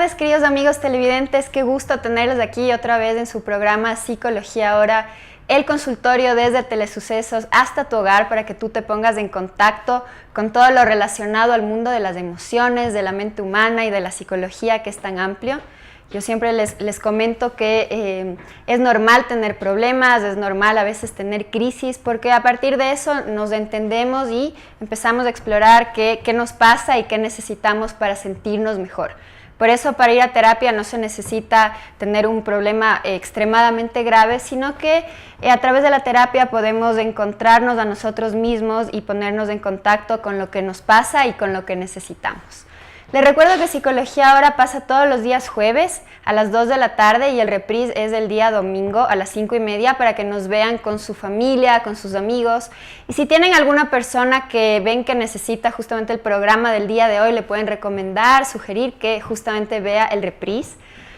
tardes, queridos amigos televidentes. Qué gusto tenerlos aquí otra vez en su programa Psicología Ahora, el consultorio desde Telesucesos hasta tu hogar para que tú te pongas en contacto con todo lo relacionado al mundo de las emociones, de la mente humana y de la psicología, que es tan amplio. Yo siempre les comento que es normal tener problemas, es normal a veces tener crisis, porque a partir de eso nos entendemos y empezamos a explorar qué nos pasa y qué necesitamos para sentirnos mejor. Por eso, para ir a terapia no se necesita tener un problema extremadamente grave, sino que a través de la terapia podemos encontrarnos a nosotros mismos y ponernos en contacto con lo que nos pasa y con lo que necesitamos. Les recuerdo que Psicología Ahora pasa todos los días jueves a las 2 de la tarde y el reprise es el día domingo a las 5:30 para que nos vean con su familia, con sus amigos. Y si tienen alguna persona que ven que necesita justamente el programa del día de hoy, le pueden recomendar, sugerir que justamente vea el reprise.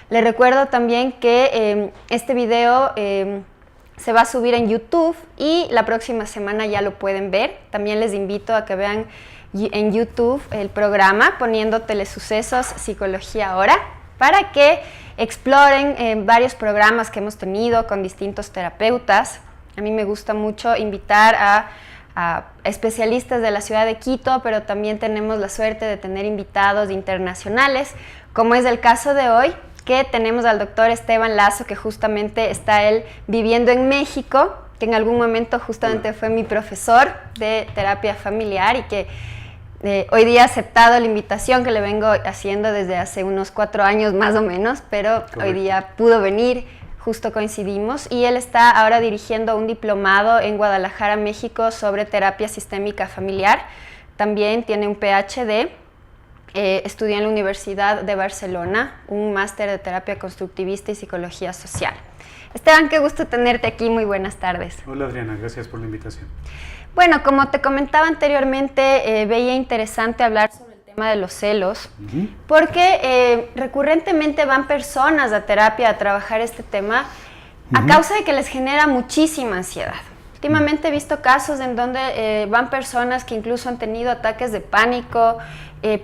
Les recuerdo también que este video se va a subir en YouTube y la próxima semana ya lo pueden ver. También les invito a que vean en YouTube el programa poniendo Telesucesos Psicología Ahora para que exploren varios programas que hemos tenido con distintos terapeutas. A mí me gusta mucho invitar a especialistas de la ciudad de Quito, pero también tenemos la suerte de tener invitados internacionales, como es el caso de hoy, que tenemos al doctor Esteban Lazo, que justamente está él viviendo en México, que en algún momento justamente fue mi profesor de terapia familiar y que hoy día ha aceptado la invitación que le vengo haciendo desde hace unos 4 años más o menos, pero correcto, hoy día pudo venir, justo coincidimos, y él está ahora dirigiendo un diplomado en Guadalajara, México, sobre terapia sistémica familiar. También tiene un PhD, estudió en la Universidad de Barcelona, un máster de terapia constructivista y psicología social. Esteban, qué gusto tenerte aquí, muy buenas tardes. Hola Adriana, gracias por la invitación. Bueno, como te comentaba anteriormente, veía interesante hablar sobre el tema de los celos, porque recurrentemente van personas a terapia a trabajar este tema a causa de que les genera muchísima ansiedad. Últimamente he visto casos en donde van personas que incluso han tenido ataques de pánico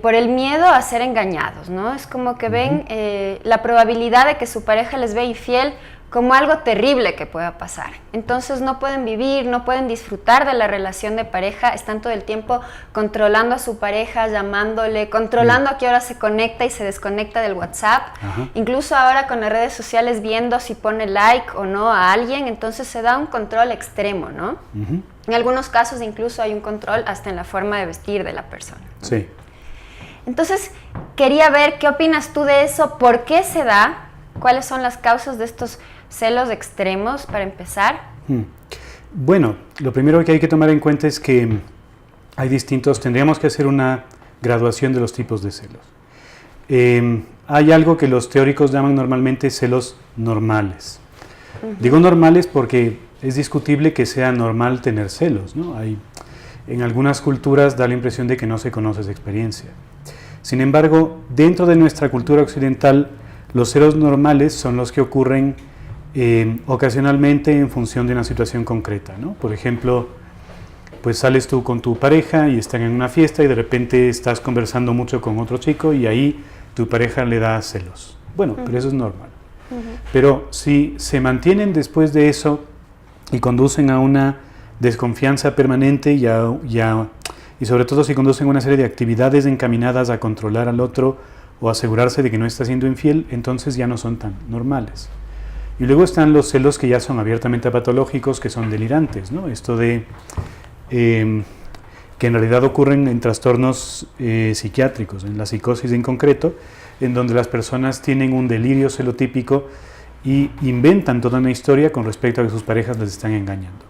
por el miedo a ser engañados, ¿no? Es como que ven la probabilidad de que su pareja les vea infiel como algo terrible que pueda pasar. Entonces no pueden vivir, no pueden disfrutar de la relación de pareja, están todo el tiempo controlando a su pareja, llamándole, controlando a qué hora se conecta y se desconecta del WhatsApp. Incluso ahora con las redes sociales viendo si pone like o no a alguien, entonces se da un control extremo, ¿no? En algunos casos incluso hay un control hasta en la forma de vestir de la persona. Sí. Entonces quería ver qué opinas tú de eso, por qué se da, cuáles son las causas de estos celos extremos, para empezar. Bueno, lo primero que hay que tomar en cuenta es que tendríamos que hacer una graduación de los tipos de celos. Hay algo que los teóricos llaman normalmente celos normales. Digo normales porque es discutible que sea normal tener celos, ¿no? En algunas culturas da la impresión de que no se conoce esa experiencia. Sin embargo, dentro de nuestra cultura occidental, los celos normales son los que ocurren ocasionalmente en función de una situación concreta, ¿no? Por ejemplo, pues sales tú con tu pareja y están en una fiesta y de repente estás conversando mucho con otro chico y ahí tu pareja le da celos. Bueno, pero eso es normal. Pero si se mantienen después de eso y conducen a una desconfianza permanente y sobre todo si conducen a una serie de actividades encaminadas a controlar al otro o asegurarse de que no está siendo infiel, entonces ya no son tan normales. Y luego están los celos que ya son abiertamente patológicos, que son delirantes, ¿no? Esto de que en realidad ocurren en trastornos psiquiátricos, en la psicosis en concreto, en donde las personas tienen un delirio celotípico y inventan toda una historia con respecto a que sus parejas les están engañando.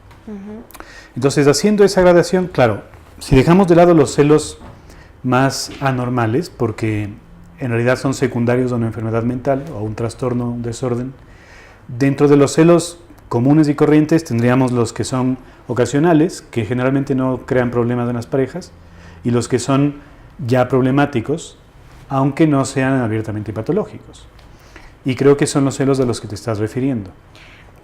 Entonces, haciendo esa gradación, claro, si dejamos de lado los celos más anormales, porque en realidad son secundarios a una enfermedad mental o a un trastorno, un desorden, dentro de los celos comunes y corrientes tendríamos los que son ocasionales, que generalmente no crean problemas en las parejas, y los que son ya problemáticos, aunque no sean abiertamente patológicos. Y creo que son los celos a los que te estás refiriendo.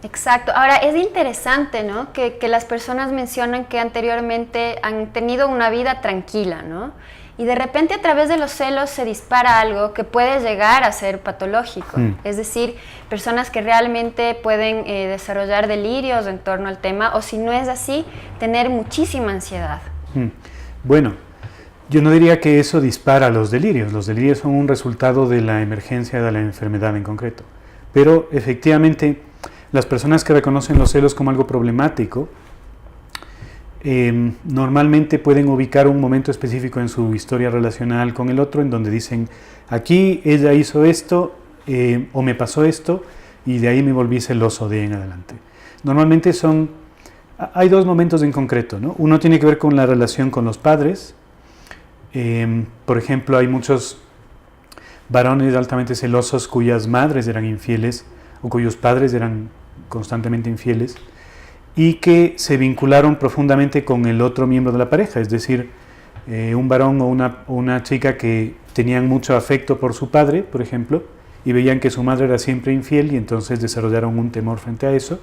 Exacto. Ahora, es interesante, ¿no?, que las personas mencionan que anteriormente han tenido una vida tranquila, ¿no? y de repente a través de los celos se dispara algo que puede llegar a ser patológico. Es decir, personas que realmente pueden desarrollar delirios en torno al tema, o si no es así, tener muchísima ansiedad. Bueno, yo no diría que eso dispara los delirios. Los delirios son un resultado de la emergencia de la enfermedad en concreto. Pero efectivamente, las personas que reconocen los celos como algo problemático, normalmente pueden ubicar un momento específico en su historia relacional con el otro, en donde dicen, aquí ella hizo esto, o me pasó esto, y de ahí me volví celoso de ahí en adelante. Normalmente hay dos momentos en concreto, ¿no? Uno tiene que ver con la relación con los padres. Por ejemplo, hay muchos varones altamente celosos cuyas madres eran infieles, o cuyos padres eran constantemente infieles, y que se vincularon profundamente con el otro miembro de la pareja, es decir, un varón o una chica que tenían mucho afecto por su padre, por ejemplo, y veían que su madre era siempre infiel y entonces desarrollaron un temor frente a eso.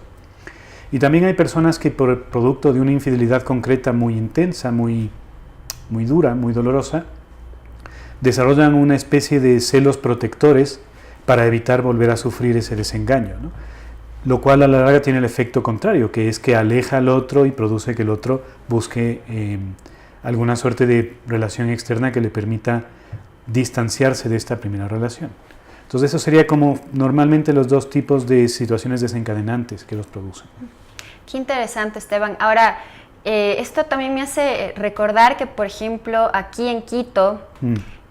Y también hay personas que por producto de una infidelidad concreta muy intensa, muy dura, muy dolorosa, desarrollan una especie de celos protectores para evitar volver a sufrir ese desengaño, ¿no? Lo cual a la larga tiene el efecto contrario, que es que aleja al otro y produce que el otro busque alguna suerte de relación externa que le permita distanciarse de esta primera relación. Entonces eso sería como normalmente los dos tipos de situaciones desencadenantes que los producen. Qué interesante, Esteban. Ahora, esto también me hace recordar que, por ejemplo, aquí en Quito,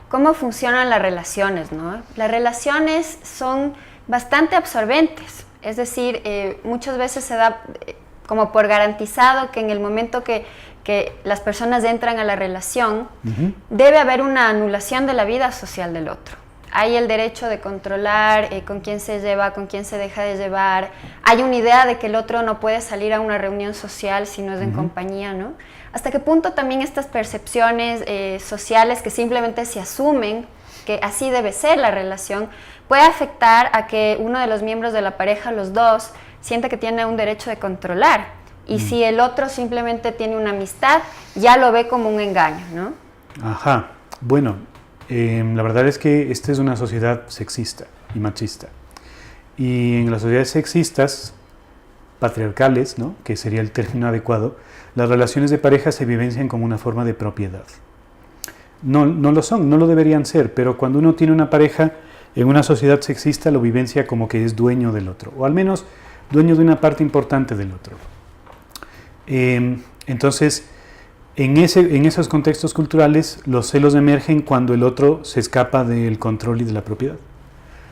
cómo funcionan las relaciones, ¿no? Las relaciones son bastante absorbentes. Es decir, muchas veces se da como por garantizado que en el momento que las personas entran a la relación, debe haber una anulación de la vida social del otro. Hay el derecho de controlar con quién se lleva, con quién se deja de llevar. Hay una idea de que el otro no puede salir a una reunión social si no es en compañía, ¿no? ¿Hasta qué punto también estas percepciones sociales que simplemente se asumen que así debe ser la relación, puede afectar a que uno de los miembros de la pareja, los dos, sienta que tiene un derecho de controlar? Y si el otro simplemente tiene una amistad, ya lo ve como un engaño, ¿no? Ajá. Bueno, la verdad es que esta es una sociedad sexista y machista. Y en las sociedades sexistas, patriarcales, ¿no?, que sería el término adecuado, las relaciones de pareja se vivencian como una forma de propiedad. No lo son, no lo deberían ser, pero cuando uno tiene una pareja en una sociedad sexista lo vivencia como que es dueño del otro, o al menos dueño de una parte importante del otro. Entonces, en esos contextos culturales, los celos emergen cuando el otro se escapa del control y de la propiedad.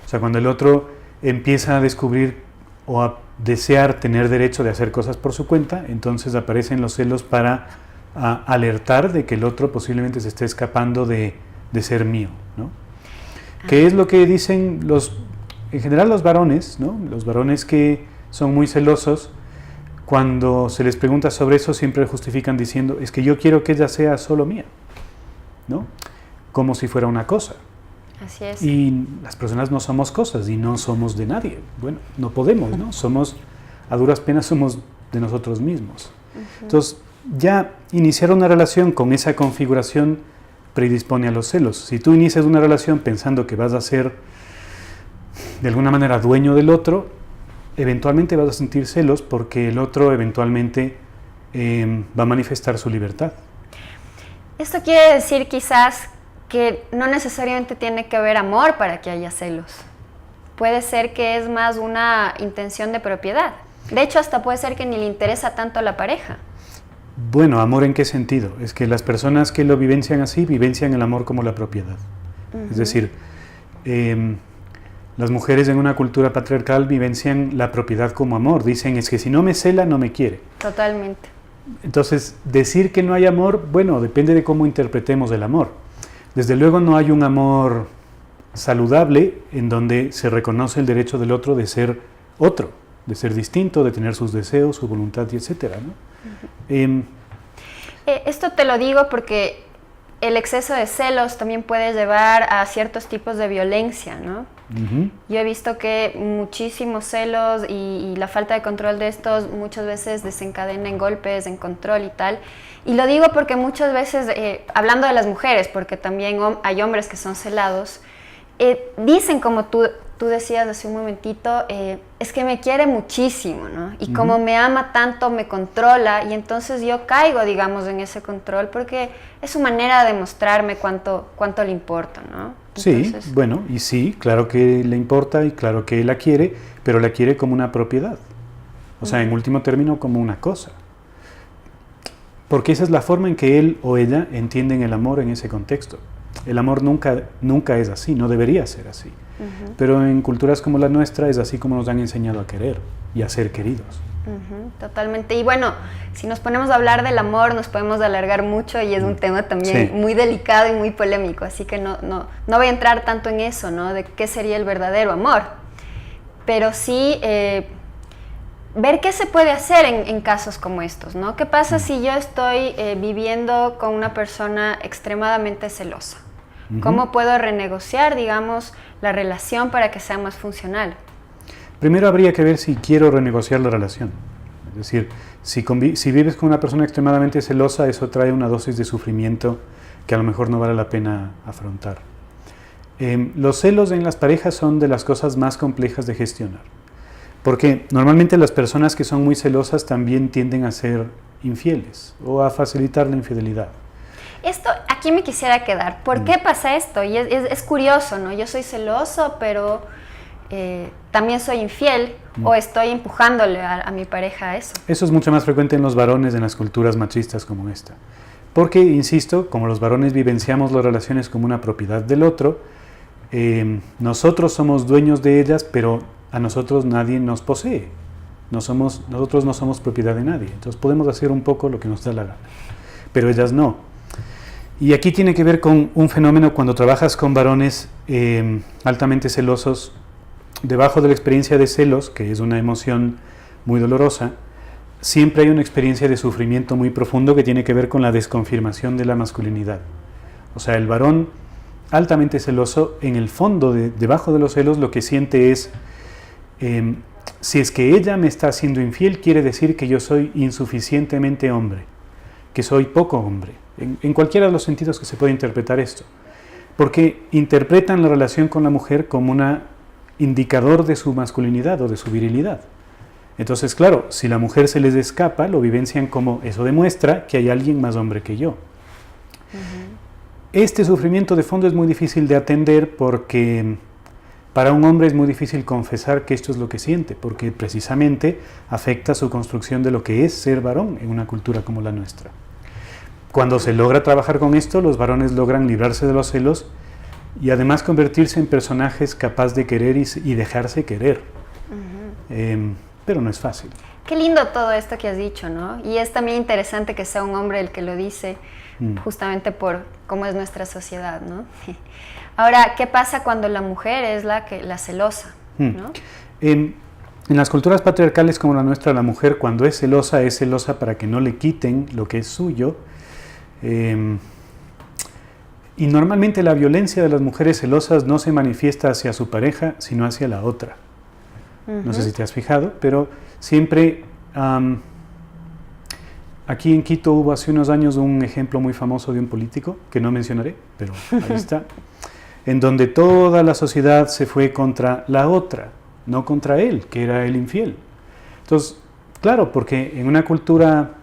O sea, cuando el otro empieza a descubrir o a desear tener derecho de hacer cosas por su cuenta, entonces aparecen los celos para alertar de que el otro posiblemente se esté escapando de ser mío, ¿no? ¿Qué es lo que dicen en general los varones, ¿no? Los varones que son muy celosos, cuando se les pregunta sobre eso, siempre justifican diciendo, es que yo quiero que ella sea solo mía, ¿no? Como si fuera una cosa. Así es. Y las personas no somos cosas y no somos de nadie. Bueno, no podemos, ¿no? A duras penas somos de nosotros mismos. Entonces, ya iniciar una relación con esa configuración predispone a los celos. Si tú inicias una relación pensando que vas a ser de alguna manera dueño del otro, eventualmente vas a sentir celos porque el otro eventualmente va a manifestar su libertad. Esto quiere decir quizás que no necesariamente tiene que haber amor para que haya celos. Puede ser que es más una intención de propiedad. De hecho, hasta puede ser que ni le interesa tanto a la pareja. Bueno, ¿amor en qué sentido? Es que las personas que lo vivencian así, vivencian el amor como la propiedad. Es decir, las mujeres en una cultura patriarcal vivencian la propiedad como amor. Dicen, es que si no me cela, no me quiere. Totalmente. Entonces, decir que no hay amor, bueno, depende de cómo interpretemos el amor. Desde luego no hay un amor saludable en donde se reconoce el derecho del otro de ser otro, de ser distinto, de tener sus deseos, su voluntad, y etcétera, ¿no? Esto te lo digo porque el exceso de celos también puede llevar a ciertos tipos de violencia, ¿no? Yo he visto que muchísimos celos y la falta de control de estos muchas veces desencadena en golpes, en control y tal. Y lo digo porque muchas veces, hablando de las mujeres, porque también hay hombres que son celados, dicen como tú decías hace un momentito, es que me quiere muchísimo, ¿no? Y como me ama tanto, me controla, y entonces yo caigo, digamos, en ese control, porque es su manera de mostrarme cuánto le importa, ¿no? Entonces, sí, bueno, y sí, claro que le importa y claro que la quiere, pero la quiere como una propiedad. O sea, en último término, como una cosa. Porque esa es la forma en que él o ella entienden el amor en ese contexto. El amor nunca es así, no debería ser así. Pero en culturas como la nuestra es así como nos han enseñado a querer y a ser queridos. Totalmente. Y bueno, si nos ponemos a hablar del amor, nos podemos alargar mucho y es un tema también muy delicado y muy polémico. Así que no voy a entrar tanto en eso, ¿no? De qué sería el verdadero amor. Pero sí ver qué se puede hacer en casos como estos, ¿no? ¿Qué pasa si yo estoy viviendo con una persona extremadamente celosa? ¿Cómo puedo renegociar, digamos, la relación para que sea más funcional? Primero habría que ver si quiero renegociar la relación. Es decir, si vives con una persona extremadamente celosa, eso trae una dosis de sufrimiento que a lo mejor no vale la pena afrontar. Los celos en las parejas son de las cosas más complejas de gestionar. Porque normalmente las personas que son muy celosas también tienden a ser infieles o a facilitar la infidelidad. Esto, aquí me quisiera quedar. ¿Por qué pasa esto? Y es curioso, ¿no? Yo soy celoso, pero también soy infiel o estoy empujándole a mi pareja a eso. Eso es mucho más frecuente en los varones, en las culturas machistas como esta. Porque, insisto, como los varones vivenciamos las relaciones como una propiedad del otro, nosotros somos dueños de ellas, pero a nosotros nadie nos posee. Nosotros no somos propiedad de nadie. Entonces podemos hacer un poco lo que nos da la gana. Pero ellas no. Y aquí tiene que ver con un fenómeno cuando trabajas con varones altamente celosos. Debajo de la experiencia de celos, que es una emoción muy dolorosa, siempre hay una experiencia de sufrimiento muy profundo que tiene que ver con la desconfirmación de la masculinidad. O sea, el varón altamente celoso, en el fondo, debajo de los celos, lo que siente es si es que ella me está haciendo infiel, quiere decir que yo soy insuficientemente hombre, que soy poco hombre, en cualquiera de los sentidos que se puede interpretar esto, porque interpretan la relación con la mujer como un indicador de su masculinidad o de su virilidad. Entonces, claro, si la mujer se les escapa, lo vivencian como eso demuestra que hay alguien más hombre que yo. Este sufrimiento de fondo es muy difícil de atender porque para un hombre es muy difícil confesar que esto es lo que siente, porque precisamente afecta su construcción de lo que es ser varón en una cultura como la nuestra. Cuando se logra trabajar con esto, los varones logran librarse de los celos y además convertirse en personajes capaces de querer y dejarse querer. Pero no es fácil. Qué lindo todo esto que has dicho, ¿no? Y es también interesante que sea un hombre el que lo dice, justamente por cómo es nuestra sociedad, ¿no? Ahora, ¿qué pasa cuando la mujer es la celosa, ¿no? En las culturas patriarcales como la nuestra, la mujer cuando es celosa para que no le quiten lo que es suyo. Y normalmente la violencia de las mujeres celosas no se manifiesta hacia su pareja, sino hacia la otra. No sé si te has fijado, pero siempre... aquí en Quito hubo hace unos años un ejemplo muy famoso de un político, que no mencionaré, pero ahí está, en donde toda la sociedad se fue contra la otra, no contra él, que era el infiel. Entonces, claro, porque en una cultura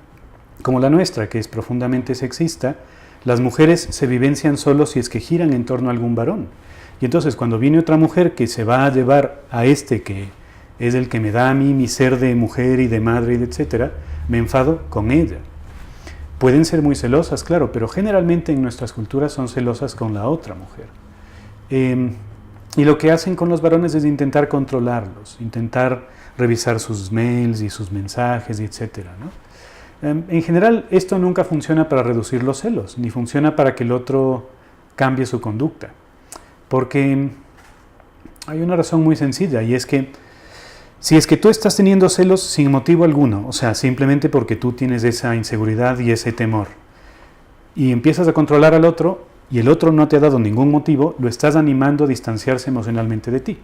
como la nuestra, que es profundamente sexista, las mujeres se vivencian solo si es que giran en torno a algún varón. Y entonces cuando viene otra mujer que se va a llevar a este que es el que me da a mí mi ser de mujer y de madre y etcétera, me enfado con ella. Pueden ser muy celosas, claro, pero generalmente en nuestras culturas son celosas con la otra mujer. Y lo que hacen con los varones es intentar controlarlos, intentar revisar sus mails y sus mensajes y etcétera, ¿no? En general, esto nunca funciona para reducir los celos, ni funciona para que el otro cambie su conducta. Porque hay una razón muy sencilla, y es que si es que tú estás teniendo celos sin motivo alguno, o sea, simplemente porque tú tienes esa inseguridad y ese temor, y empiezas a controlar al otro y el otro no te ha dado ningún motivo, lo estás animando a distanciarse emocionalmente de ti.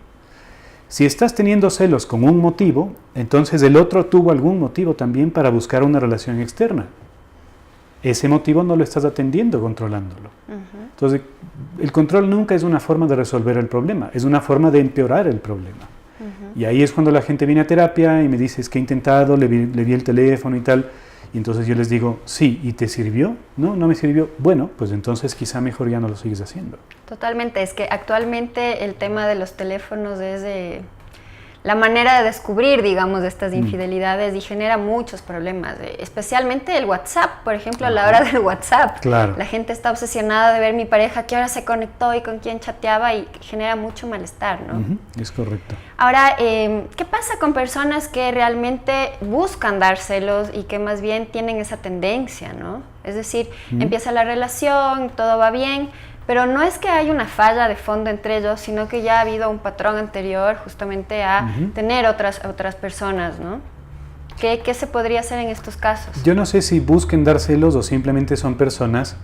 Si estás teniendo celos con un motivo, entonces el otro tuvo algún motivo también para buscar una relación externa. Ese motivo no lo estás atendiendo controlándolo. Entonces, el control nunca es una forma de resolver el problema, es una forma de empeorar el problema. Y ahí es cuando la gente viene a terapia y me dice, es que he intentado, le vi el teléfono y tal, y entonces yo les digo, sí, ¿y te sirvió? No, no me sirvió. Bueno, pues entonces quizá mejor ya no lo sigues haciendo. Totalmente, es que actualmente el tema de los teléfonos es la manera de descubrir, digamos, estas infidelidades y genera muchos problemas, especialmente el WhatsApp, por ejemplo, a la hora del WhatsApp. Claro. La gente está obsesionada de ver mi pareja, a qué hora se conectó y con quién chateaba y genera mucho malestar, ¿no? Es correcto. Ahora, ¿qué pasa con personas que realmente buscan dar celos y que más bien tienen esa tendencia, ¿no? Es decir, empieza la relación, todo va bien, pero no es que haya una falla de fondo entre ellos, sino que ya ha habido un patrón anterior justamente a tener otras personas, ¿no? ¿Qué se podría hacer en estos casos? Yo no sé si busquen dar celos o simplemente son personas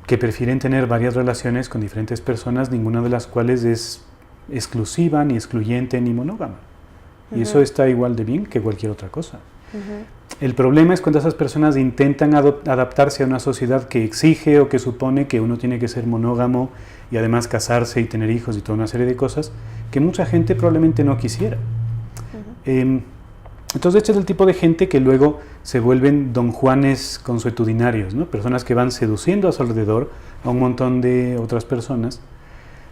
que prefieren tener varias relaciones con diferentes personas, ninguna de las cuales es exclusiva, ni excluyente, ni monógama. Y eso está igual de bien que cualquier otra cosa. El problema es cuando esas personas intentan adaptarse a una sociedad que exige o que supone que uno tiene que ser monógamo y además casarse y tener hijos y toda una serie de cosas que mucha gente probablemente no quisiera. Entonces este es el tipo de gente que luego se vuelven don Juanes consuetudinarios, ¿no? Personas que van seduciendo a su alrededor a un montón de otras personas.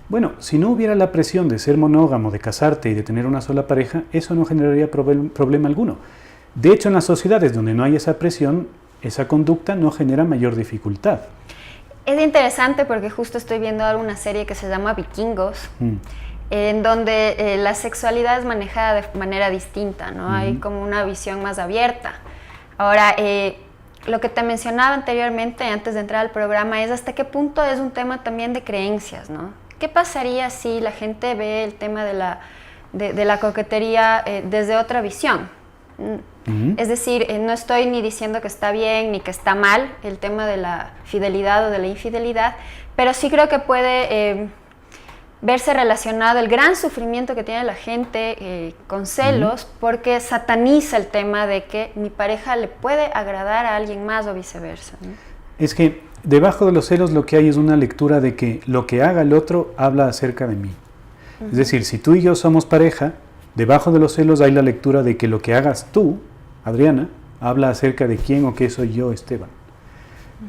Bueno, si no hubiera la presión de ser monógamo, de casarte y de tener una sola pareja, eso no generaría problema alguno. De hecho, en las sociedades donde no hay esa presión, esa conducta no genera mayor dificultad. Es interesante porque justo estoy viendo ahora una serie que se llama Vikingos, en donde la sexualidad es manejada de manera distinta, ¿no? Hay como una visión más abierta. Ahora, lo que te mencionaba anteriormente, antes de entrar al programa, es hasta qué punto es un tema también de creencias, ¿no? ¿Qué pasaría si la gente ve el tema de la coquetería desde otra visión? Es decir, no estoy ni diciendo que está bien ni que está mal el tema de la fidelidad o de la infidelidad, pero sí creo que puede verse relacionado el gran sufrimiento que tiene la gente con celos porque sataniza el tema de que mi pareja le puede agradar a alguien más o viceversa, ¿no? Es que debajo de los celos lo que hay es una lectura de que lo que haga el otro habla acerca de mí. Es decir, si tú y yo somos pareja, debajo de los celos hay la lectura de que lo que hagas tú, Adriana, habla acerca de quién o qué soy yo, Esteban.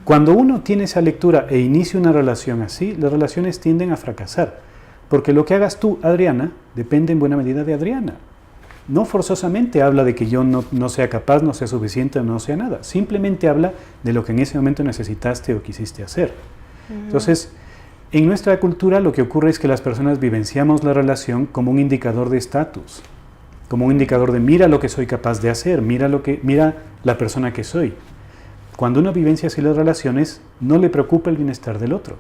Cuando uno tiene esa lectura e inicia una relación así, las relaciones tienden a fracasar. Porque lo que hagas tú, Adriana, depende en buena medida de Adriana. No forzosamente habla de que yo no sea capaz, no sea suficiente o no sea nada. Simplemente habla de lo que en ese momento necesitaste o quisiste hacer. Entonces, en nuestra cultura lo que ocurre es que las personas vivenciamos la relación como un indicador de estatus, como un indicador de mira lo que soy capaz de hacer, mira la persona que soy. Cuando uno vivencia así las relaciones, no le preocupa el bienestar del otro.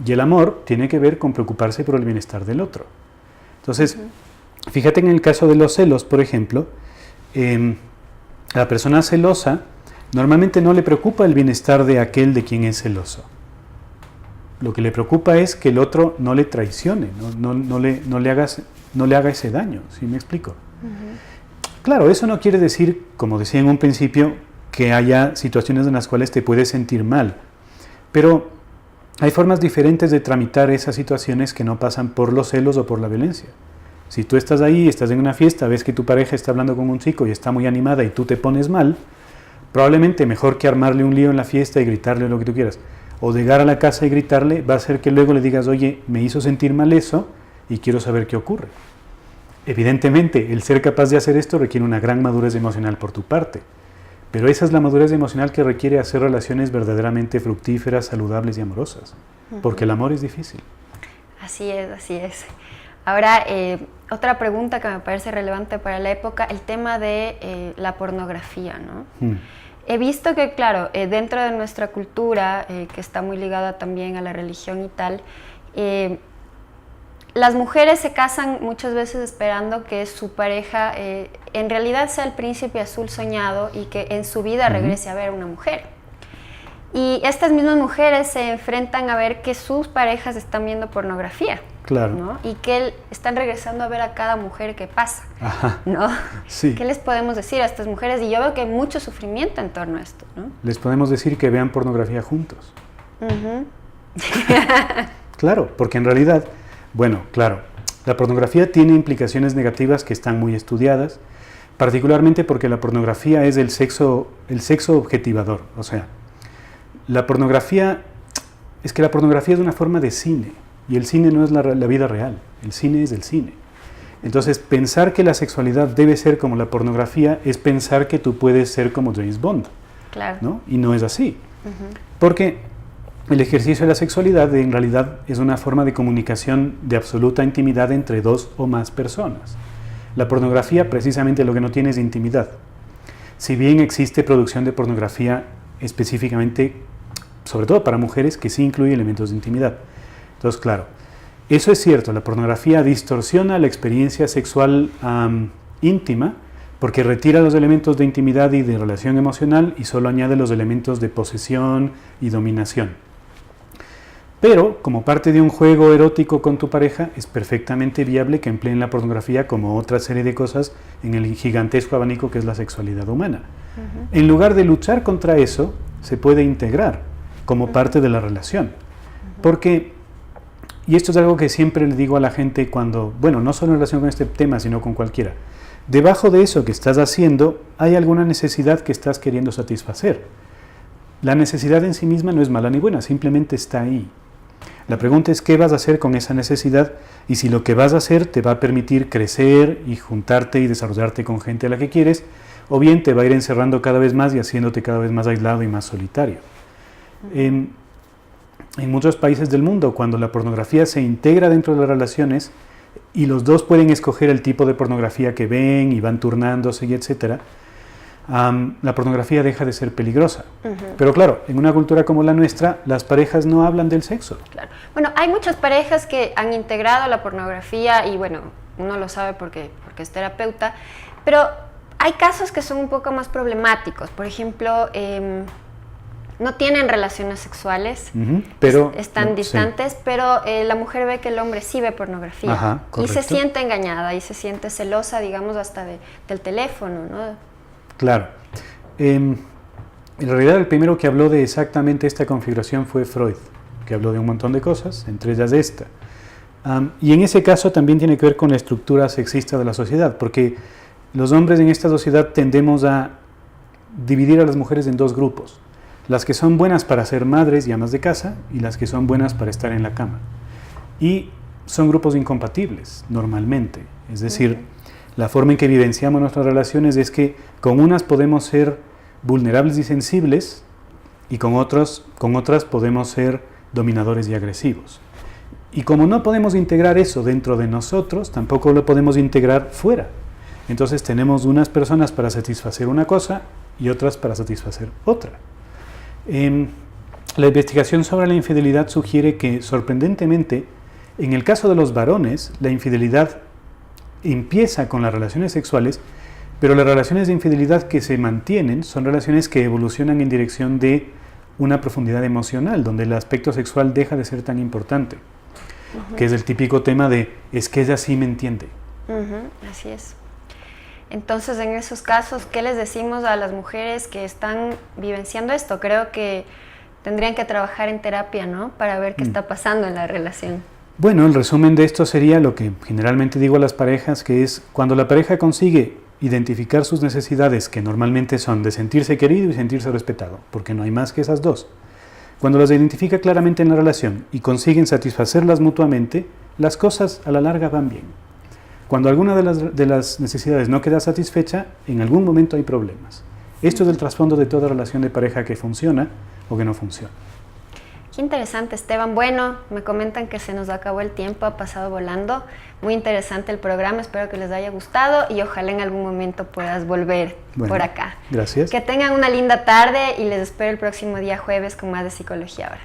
Y el amor tiene que ver con preocuparse por el bienestar del otro. Entonces, fíjate en el caso de los celos, por ejemplo, la persona celosa normalmente no le preocupa el bienestar de aquel de quien es celoso. Lo que le preocupa es que el otro no le traicione, no le haga ese daño, ¿sí me explico? Claro, eso no quiere decir, como decía en un principio, que haya situaciones en las cuales te puedes sentir mal, pero hay formas diferentes de tramitar esas situaciones que no pasan por los celos o por la violencia. Si tú estás ahí, estás en una fiesta, ves que tu pareja está hablando con un chico y está muy animada y tú te pones mal, probablemente mejor que armarle un lío en la fiesta y gritarle lo que tú quieras, o llegar a la casa y gritarle, va a ser que luego le digas, oye, me hizo sentir mal eso y quiero saber qué ocurre. Evidentemente, el ser capaz de hacer esto requiere una gran madurez emocional por tu parte, pero esa es la madurez emocional que requiere hacer relaciones verdaderamente fructíferas, saludables y amorosas, porque el amor es difícil. Así es, así es. Ahora, otra pregunta que me parece relevante para la época, el tema de la pornografía, ¿no? He visto que, claro, dentro de nuestra cultura, que está muy ligada también a la religión y tal, las mujeres se casan muchas veces esperando que su pareja en realidad sea el príncipe azul soñado y que en su vida regrese a ver una mujer. Y estas mismas mujeres se enfrentan a ver que sus parejas están viendo pornografía. Claro. ¿No? Y que están regresando a ver a cada mujer que pasa. Ajá. ¿No? Sí. ¿Qué les podemos decir a estas mujeres? Y yo veo que hay mucho sufrimiento en torno a esto, ¿no? Les podemos decir que vean pornografía juntos. Uh-huh. Claro, porque en realidad, bueno, claro, la pornografía tiene implicaciones negativas que están muy estudiadas, particularmente porque la pornografía es el sexo objetivador. O sea, la pornografía es una forma de cine. Y el cine no es la vida real, el cine es el cine. Entonces, pensar que la sexualidad debe ser como la pornografía es pensar que tú puedes ser como James Bond. Claro. ¿No? Y no es así. Uh-huh. Porque el ejercicio de la sexualidad en realidad es una forma de comunicación de absoluta intimidad entre dos o más personas. La pornografía precisamente lo que no tiene es intimidad. Si bien existe producción de pornografía específicamente, sobre todo para mujeres, que sí incluye elementos de intimidad. Entonces, claro, eso es cierto, la pornografía distorsiona la experiencia sexual íntima porque retira los elementos de intimidad y de relación emocional y solo añade los elementos de posesión y dominación. Pero, como parte de un juego erótico con tu pareja, es perfectamente viable que empleen la pornografía como otra serie de cosas en el gigantesco abanico que es la sexualidad humana. Uh-huh. En lugar de luchar contra eso, se puede integrar como parte de la relación. Uh-huh. Porque... Y esto es algo que siempre le digo a la gente cuando, bueno, no solo en relación con este tema, sino con cualquiera. Debajo de eso que estás haciendo, hay alguna necesidad que estás queriendo satisfacer. La necesidad en sí misma no es mala ni buena, simplemente está ahí. La pregunta es qué vas a hacer con esa necesidad y si lo que vas a hacer te va a permitir crecer y juntarte y desarrollarte con gente a la que quieres, o bien te va a ir encerrando cada vez más y haciéndote cada vez más aislado y más solitario. En muchos países del mundo, cuando la pornografía se integra dentro de las relaciones y los dos pueden escoger el tipo de pornografía que ven y van turnándose y etcétera, la pornografía deja de ser peligrosa. Uh-huh. Pero claro, en una cultura como la nuestra, las parejas no hablan del sexo. Claro. Bueno, hay muchas parejas que han integrado la pornografía y bueno, uno lo sabe porque es terapeuta, pero hay casos que son un poco más problemáticos. Por ejemplo, no tienen relaciones sexuales, uh-huh, pero están distantes, sí. Pero la mujer ve que el hombre sí ve pornografía. Ajá, y se siente engañada y se siente celosa, digamos, hasta del teléfono, ¿no? Claro. En realidad el primero que habló de exactamente esta configuración fue Freud, que habló de un montón de cosas, entre ellas esta. Y en ese caso también tiene que ver con la estructura sexista de la sociedad, porque los hombres en esta sociedad tendemos a dividir a las mujeres en dos grupos. Las que son buenas para ser madres y amas de casa y las que son buenas para estar en la cama. Y son grupos incompatibles, normalmente. Es decir, la forma en que vivenciamos nuestras relaciones es que con unas podemos ser vulnerables y sensibles y con otras podemos ser dominadores y agresivos. Y como no podemos integrar eso dentro de nosotros, tampoco lo podemos integrar fuera. Entonces tenemos unas personas para satisfacer una cosa y otras para satisfacer otra. La investigación sobre la infidelidad sugiere que, sorprendentemente, en el caso de los varones, la infidelidad empieza con las relaciones sexuales, pero las relaciones de infidelidad que se mantienen son relaciones que evolucionan en dirección de una profundidad emocional, donde el aspecto sexual deja de ser tan importante, uh-huh. Que es el típico tema de, es que ella sí me entiende. Uh-huh, así es. Entonces, en esos casos, ¿qué les decimos a las mujeres que están vivenciando esto? Creo que tendrían que trabajar en terapia, ¿no? Para ver qué está pasando en la relación. Bueno, el resumen de esto sería lo que generalmente digo a las parejas, que es cuando la pareja consigue identificar sus necesidades, que normalmente son de sentirse querido y sentirse respetado, porque no hay más que esas dos. Cuando las identifica claramente en la relación y consiguen satisfacerlas mutuamente, las cosas a la larga van bien. Cuando alguna de las necesidades no queda satisfecha, en algún momento hay problemas. Esto es el trasfondo de toda relación de pareja que funciona o que no funciona. Qué interesante, Esteban. Bueno, me comentan que se nos acabó el tiempo, ha pasado volando. Muy interesante el programa, espero que les haya gustado y ojalá en algún momento puedas volver por acá. Gracias. Que tengan una linda tarde y les espero el próximo día jueves con más de Psicología Ahora.